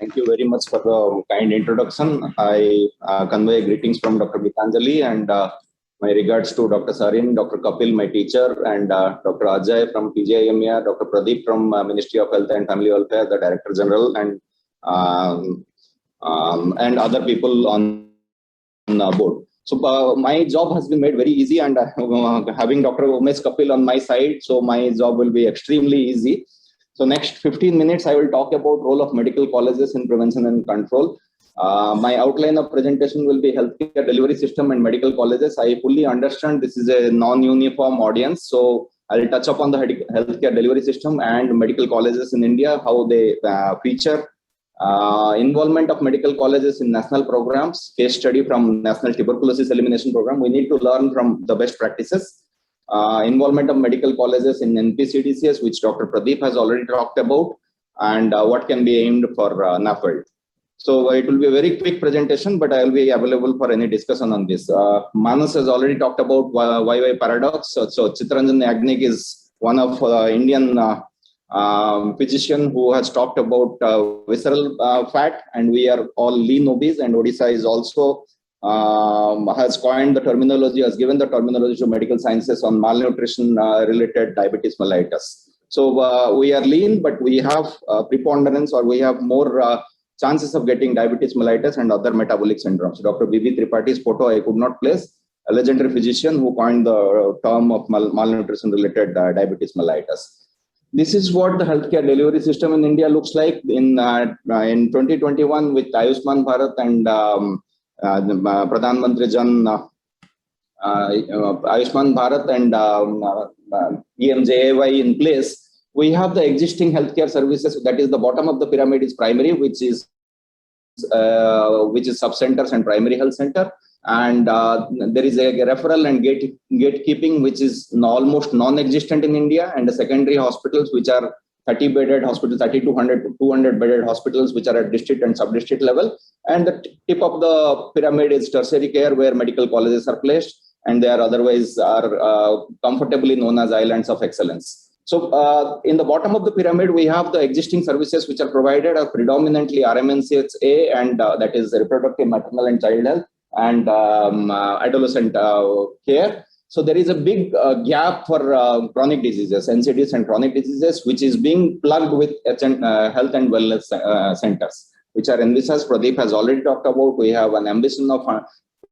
Thank you very much for the kind introduction. I convey greetings from Dr. Gitanjali and my regards to Dr. Sarin, Dr. Kapil, my teacher, and Dr. Ajay from PGIMER, Dr. Pradeep from Ministry of Health and Family Welfare, the Director General, and other people on board. So my job has been made very easy, and having Dr. Umesh Kapil on my side, so my job will be extremely easy. So next 15 minutes, I will talk about role of medical colleges in prevention and control. My outline of presentation will be healthcare delivery system and medical colleges. I fully understand this is a non-uniform audience, so I'll touch upon the healthcare delivery system and medical colleges in India, how they feature, involvement of medical colleges in national programs, case study from National Tuberculosis Elimination Program. We need to learn from the best practices. Involvement of medical colleges in NPCDCS, which Dr. Pradeep has already talked about, and what can be aimed for NAFED. So it will be a very quick presentation, but I will be available for any discussion on this. Manas has already talked about YY paradox. So Chittaranjan Yagnik is one of Indian physician who has talked about visceral fat, and we are all lean obese, and Odisha is also has coined the terminology, has given the terminology to medical sciences on malnutrition related diabetes mellitus. So we are lean, but we have preponderance, or we have more chances of getting diabetes mellitus and other metabolic syndromes. Dr. B.B. Tripaঠি's photo I could not place, a legendary physician who coined the term of malnutrition related diabetes mellitus. This is what the healthcare delivery system in India looks like in 2021 with Ayushman Bharat and Pradhan Mantri Jan Ayushman Bharat and PMJAY in place. We have the existing healthcare services. That is, the bottom of the pyramid is primary, which is sub-centers and primary health center. And there is a referral and gatekeeping, which is almost non-existent in India, and the secondary hospitals, which are 30-bedded hospitals, 3,200 to 200-bedded hospitals, which are at district and sub-district level. And the tip of the pyramid is tertiary care, where medical colleges are placed, and they are otherwise are comfortably known as islands of excellence. So in the bottom of the pyramid, we have the existing services which are provided are predominantly RMNCHA, and that is reproductive, maternal and child health, and adolescent care. So there is a big gap for chronic diseases, NCDs and chronic diseases, which is being plugged with health and wellness centers, which are envisaged. Pradeep has already talked about. We have an ambition of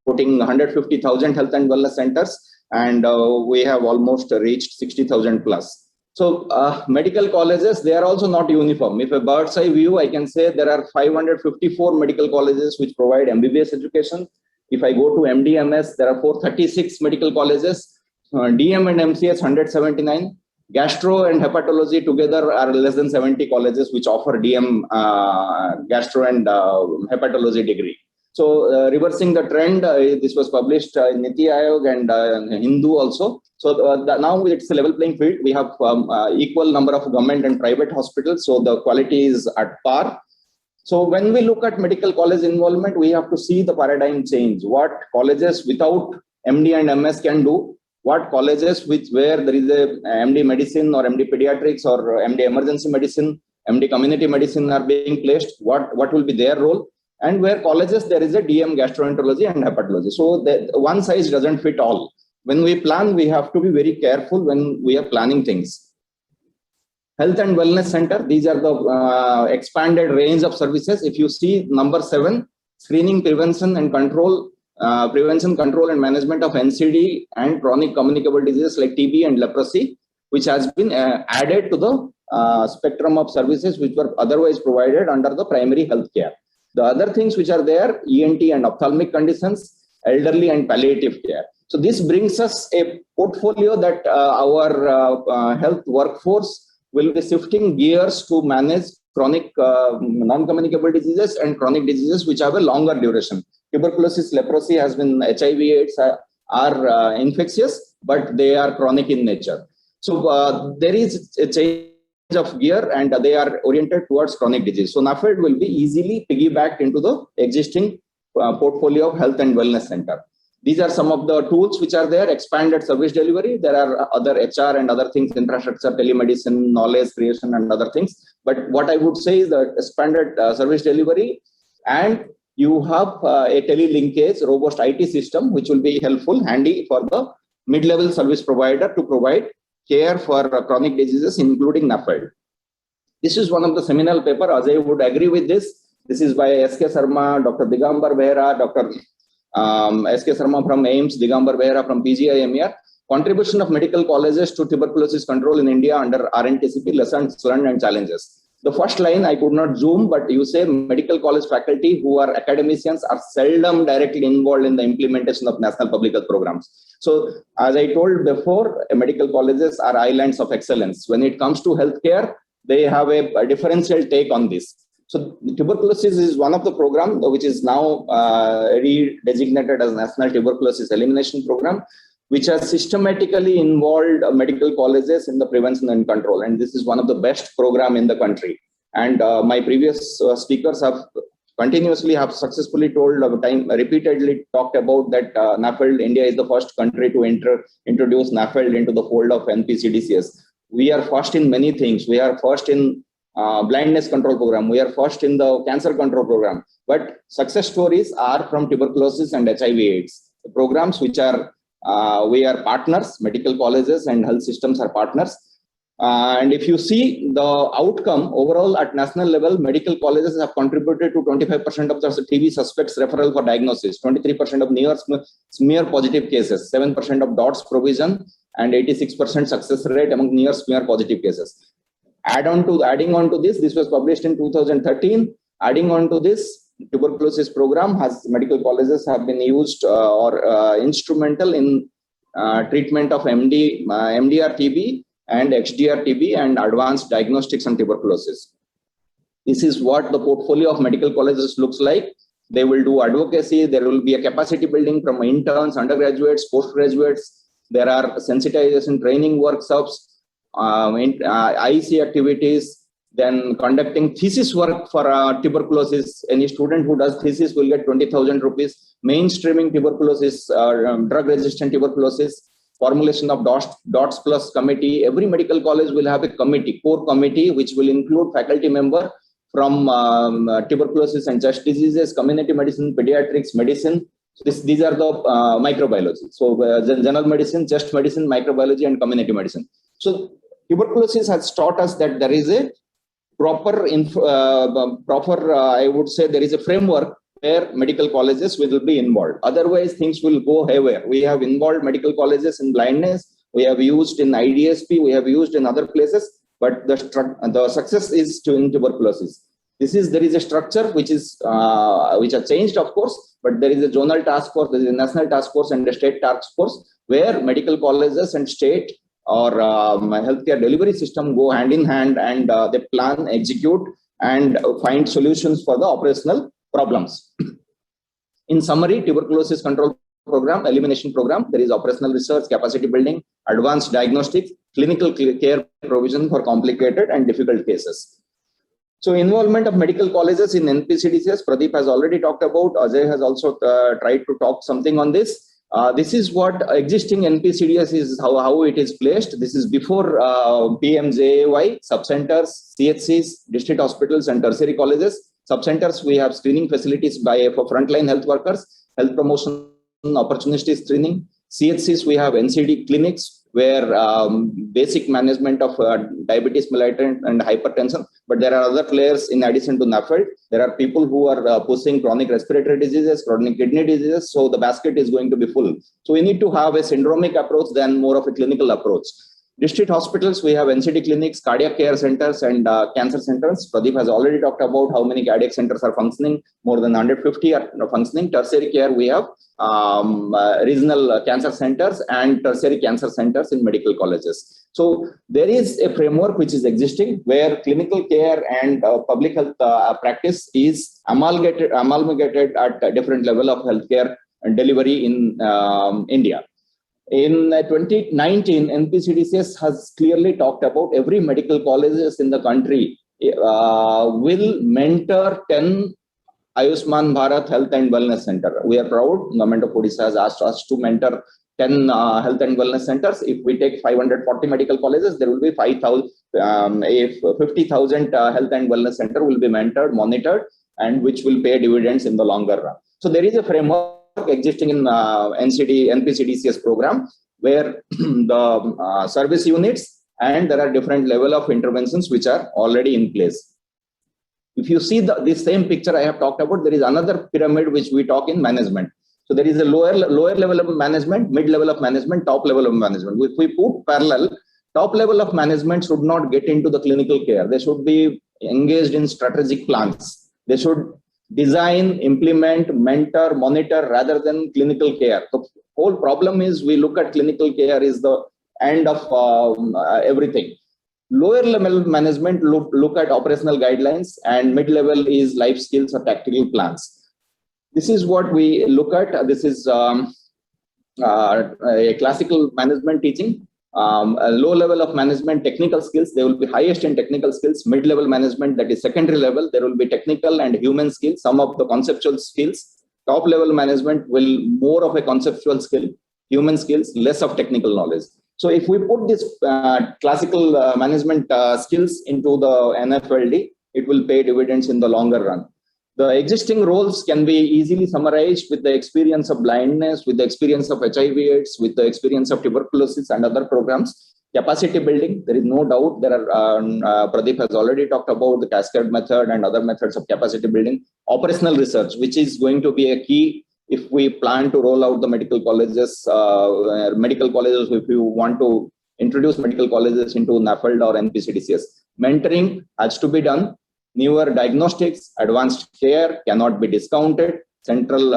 putting 150,000 health and wellness centers, and we have almost reached 60,000 plus. So medical colleges, they are also not uniform. If a bird's eye view, I can say there are 554 medical colleges which provide MBBS education. If I go to MD/MS, there are 436 medical colleges. DM and MCS 179. Gastro and hepatology together are less than 70 colleges which offer DM, gastro and hepatology degree. So reversing the trend, this was published in Niti Aayog and Hindu also. So now it's a level playing field. We have equal number of government and private hospitals, so the quality is at par. So when we look at medical college involvement, we have to see the paradigm change. What colleges without MD and MS can do, what colleges where there is a MD medicine or MD pediatrics or MD emergency medicine, MD community medicine are being placed, what will be their role, and where colleges there is a DM gastroenterology and hepatology. So one size doesn't fit all. When we plan, we have to be very careful when we are planning things. Health and Wellness Center, these are the expanded range of services. If you see number 7, screening, prevention and control, prevention, control and management of NCD and chronic communicable diseases like TB and leprosy, which has been added to the spectrum of services which were otherwise provided under the primary health care. The other things which are there, ENT and ophthalmic conditions, elderly and palliative care. So this brings us a portfolio that our health workforce will be shifting gears to manage chronic non-communicable diseases and chronic diseases which have a longer duration. Tuberculosis, leprosy has been HIV/AIDS are infectious, but they are chronic in nature. So there is a change of gear, and they are oriented towards chronic disease. So NAFED will be easily piggybacked into the existing portfolio of health and wellness center. These are some of the tools which are there. Expanded service delivery. There are other HR and other things, infrastructure, telemedicine, knowledge creation, and other things. But what I would say is that expanded service delivery, and you have a tele-linkage, robust IT system, which will be helpful, handy for the mid-level service provider to provide care for chronic diseases, including NAFLD. This is one of the seminal paper. Ajay would agree with this. This is by S.K. Sharma, Dr. Digambar Behera, Dr. S.K. Sharma from AIIMS, Digambar Behera from PGI-MER. Contribution of medical colleges to tuberculosis control in India under RNTCP, lessons learned and challenges. The first line I could not zoom, but you say medical college faculty who are academicians are seldom directly involved in the implementation of national public health programs. So as I told before, medical colleges are islands of excellence. When it comes to healthcare, they have a differential take on this. So tuberculosis is one of the programs which is now re-designated as National Tuberculosis Elimination Program, which has systematically involved medical colleges in the prevention and control. And this is one of the best program in the country. And my previous speakers have continuously successfully told repeatedly talked about that NAFLD, India is the first country to introduce NAFLD into the fold of NPCDCS. We are first in many things. We are first in blindness control program. We are first in the cancer control program. But success stories are from tuberculosis and HIV/AIDS. The programs which are we are partners, medical colleges and health systems are partners. And if you see the outcome overall at national level, medical colleges have contributed to 25% of the TB suspects referral for diagnosis, 23% of smear positive cases, 7% of DOTS provision, and 86% success rate among near smear positive cases. Adding on to this was published in 2013. Adding on to this, tuberculosis program has medical colleges have been used or instrumental in treatment of MDR TB and XDR TB and advanced diagnostics on tuberculosis. This is what the portfolio of medical colleges looks like. They will do advocacy. There will be a capacity building from interns, undergraduates, postgraduates. There are sensitization training workshops, IEC activities, then conducting thesis work for tuberculosis. Any student who does thesis will get 20,000 rupees. Mainstreaming tuberculosis, drug-resistant tuberculosis, formulation of DOTS plus committee. Every medical college will have a committee, core committee, which will include faculty member from tuberculosis and chest diseases, community medicine, pediatrics, medicine. So these are the microbiology. So general medicine, chest medicine, microbiology, and community medicine. So tuberculosis has taught us that there is a proper, I would say there is a framework where medical colleges will be involved. Otherwise, things will go haywire. We have involved medical colleges in blindness. We have used in IDSP. We have used in other places. But the success is in tuberculosis. There is a structure which has changed, of course, but there is a zonal task force, there is a national task force and a state task force where medical colleges and state or healthcare delivery system go hand in hand, and they plan, execute, and find solutions for the operational problems. In summary, tuberculosis control program, elimination program, there is operational research, capacity building, advanced diagnostics, clinical care provision for complicated and difficult cases. So involvement of medical colleges in NPCDCS, Pradeep has already talked about. Ajay has also tried to talk something on this. This is what existing NPCDCS is, how it is placed. This is before PMJAY, subcenters, CHCs, district hospitals, and tertiary colleges. Subcenters, we have screening facilities for frontline health workers, health promotion opportunity screening. CHCs, we have NCD clinics where basic management of diabetes mellitus and hypertension. But there are other players in addition to NAFLD. There are people who are pushing chronic respiratory diseases, chronic kidney diseases. So the basket is going to be full. So we need to have a syndromic approach than more of a clinical approach. District hospitals, we have NCD clinics, cardiac care centers, and cancer centers. Pradeep has already talked about how many cardiac centers are functioning. More than 150 are functioning. Tertiary care, we have regional cancer centers and tertiary cancer centers in medical colleges. So there is a framework which is existing where clinical care and public health practice is amalgamated at a different level of healthcare and delivery in India. In 2019, NPCDCS has clearly talked about every medical colleges in the country will mentor 10 Ayushman Bharat Health and Wellness Center. We are proud. Government of Odisha has asked us to mentor 10 health and wellness centers. If we take 540 medical colleges, there will be 50,000 health and wellness center will be mentored, monitored, and which will pay dividends in the longer run. So there is a framework existing in NPCDCS program where the service units and there are different level of interventions which are already in place. If you see this same picture I have talked about, there is another pyramid which we talk in management. So there is a lower level of management, mid level of management, top level of management. If we put parallel, top level of management should not get into the clinical care. They should be engaged in strategic plans. They should design, implement, mentor, monitor rather than clinical care. The whole problem is we look at clinical care is the end of everything. Lower level management look at operational guidelines, and mid level is life skills or tactical plans. This is what we look at. This is a classical management teaching. A low level of management, technical skills, they will be highest in technical skills. Mid level management, that is secondary level, there will be technical and human skills, some of the conceptual skills. Top level management will more of a conceptual skill, human skills, less of technical knowledge. So if we put this classical management skills into the NFLD, it will pay dividends in the longer run. The existing roles can be easily summarized with the experience of blindness, with the experience of HIV/AIDS, with the experience of tuberculosis and other programs. Capacity building, there is no doubt. There are Pradeep has already talked about the cascade method and other methods of capacity building. Operational research, which is going to be a key if we plan to roll out the medical colleges. If you want to introduce medical colleges into NAFLD or NPCDCS. Mentoring has to be done. Newer diagnostics, advanced care cannot be discounted. Central,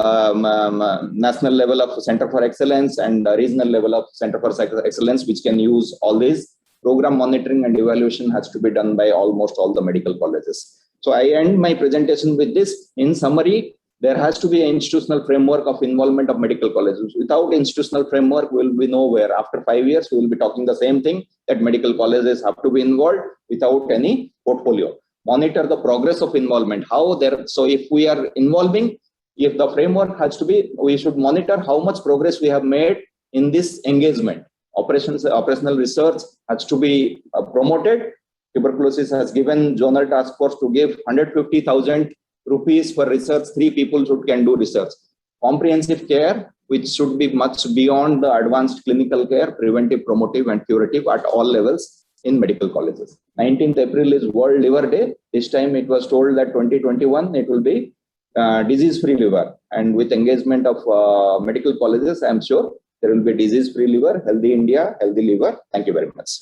national level of Center for Excellence and regional level of Center for Excellence, which can use all these. Program monitoring and evaluation has to be done by almost all the medical colleges. So I end my presentation with this. In summary, there has to be an institutional framework of involvement of medical colleges. Without institutional framework, we will be nowhere. After 5 years, we will be talking the same thing, that medical colleges have to be involved without any portfolio. Monitor the progress of involvement. So if we are involving, if the framework has to be, we should monitor how much progress we have made in this engagement. Operational research has to be promoted. Tuberculosis has given zonal task force to give 150,000 rupees for research. 3 people can do research. Comprehensive care, which should be much beyond the advanced clinical care, preventive, promotive, and curative at all levels in medical colleges. 19th April is World Liver Day. This time it was told that 2021 it will be disease-free liver. And with engagement of medical colleges, I am sure there will be disease-free liver, healthy India, healthy liver. Thank you very much.